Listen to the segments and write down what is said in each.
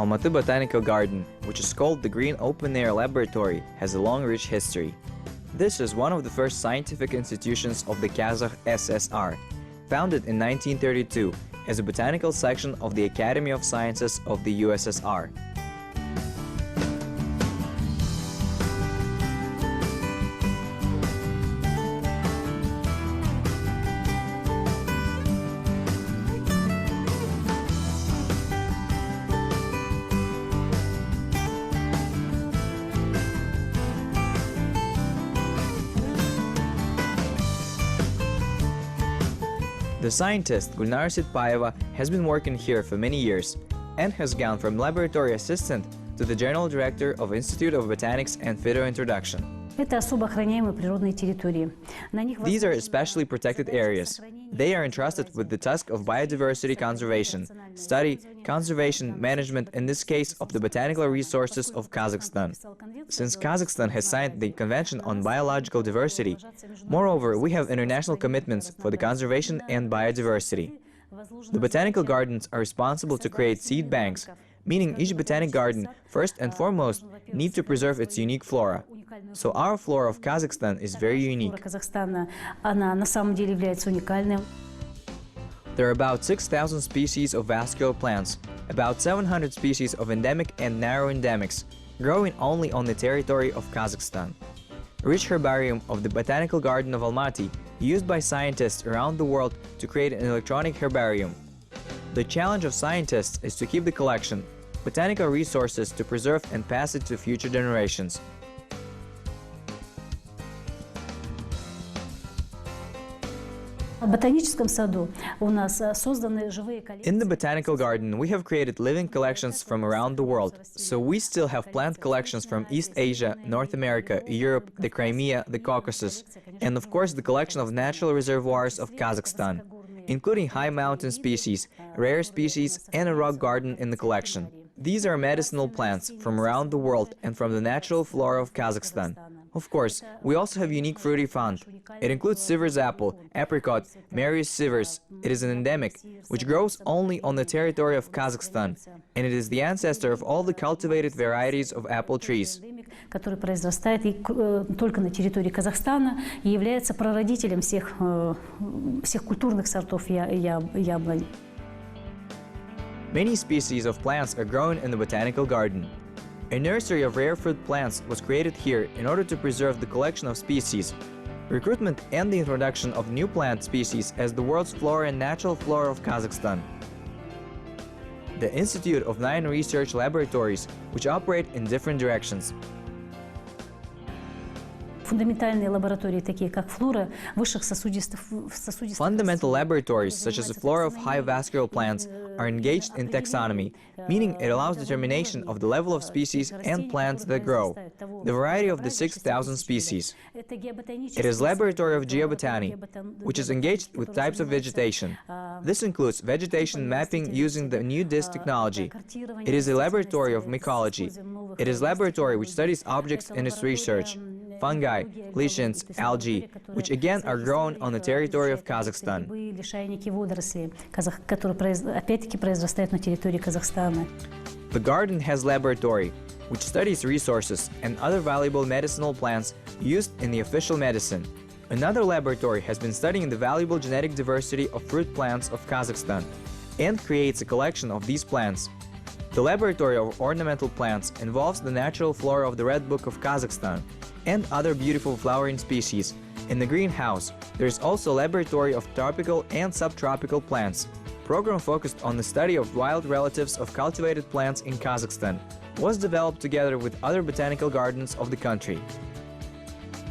Almaty Botanical Garden, which is called the Green Open Air Laboratory, has a long, rich history. This is one of the first scientific institutions of the Kazakh SSR, founded in 1932 as a botanical section of the Academy of Sciences of the USSR. The scientist Gulnara Sitpayeva has been working here for many years and has gone from laboratory assistant to the general director of Institute of Botanics and Phytointroduction. These are especially protected areas. They are entrusted with the task of biodiversity conservation, study, conservation, management, in this case, of the botanical resources of Kazakhstan. Since Kazakhstan has signed the Convention on Biological Diversity, moreover, we have international commitments for the conservation and biodiversity. The botanical gardens are responsible to create seed banks, meaning each botanic garden, first and foremost, needs to preserve its unique flora. So our flora of Kazakhstan is very unique. There are about 6,000 species of vascular plants, about 700 species of endemic and narrow endemics, growing only on the territory of Kazakhstan. A rich herbarium of the Botanical Garden of Almaty, used by scientists around the world to create an electronic herbarium. The challenge of scientists is to keep the collection, botanical resources to preserve and pass it to future generations. In the botanical garden, we have created living collections from around the world, so we still have plant collections from East Asia, North America, Europe, the Crimea, the Caucasus, and of course the collection of natural reservoirs of Kazakhstan, including high mountain species, rare species, and a rock garden in the collection. These are medicinal plants from around the world and from the natural flora of Kazakhstan. Of course, we also have unique fruity fund. It includes Sivers apple, apricot, Marius Sivers. It is an endemic, which grows only on the territory of Kazakhstan, and it is the ancestor of all the cultivated varieties of apple trees. Который произрастает только на территории Казахстана и является прародителем всех культурных сортов яблонь. Many species of plants are grown in the botanical garden. A nursery of rare fruit plants was created here in order to preserve the collection of species, recruitment and the introduction of new plant species as the world's flora and natural flora of Kazakhstan. The Institute of 9 research laboratories, which operate in different directions. Fundamental laboratories, such as the flora of high vascular plants, are engaged in taxonomy, meaning it allows determination of the level of species and plants that grow, the variety of the 6,000 species. It is laboratory of geobotany, which is engaged with types of vegetation. This includes vegetation mapping using the new disc technology. It is a laboratory of mycology. It is laboratory which studies objects in its research. Fungi, lichens, algae, which again are grown on the territory of Kazakhstan. The garden has laboratory, which studies resources and other valuable medicinal plants used in the official medicine. Another laboratory has been studying the valuable genetic diversity of fruit plants of Kazakhstan and creates a collection of these plants. The laboratory of ornamental plants involves the natural flora of the Red Book of Kazakhstan and other beautiful flowering species. In the greenhouse, there is also a laboratory of tropical and subtropical plants. Program focused on the study of wild relatives of cultivated plants in Kazakhstan was developed together with other botanical gardens of the country.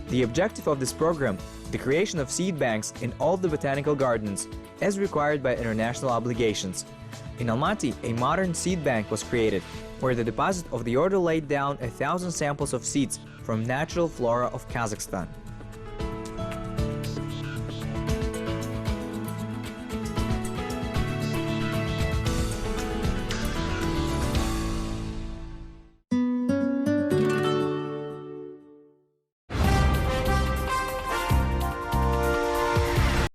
The objective of this program, the creation of seed banks in all the botanical gardens, as required by international obligations. In Almaty, a modern seed bank was created, where the deposit of the order laid down 1,000 samples of seeds from natural flora of Kazakhstan.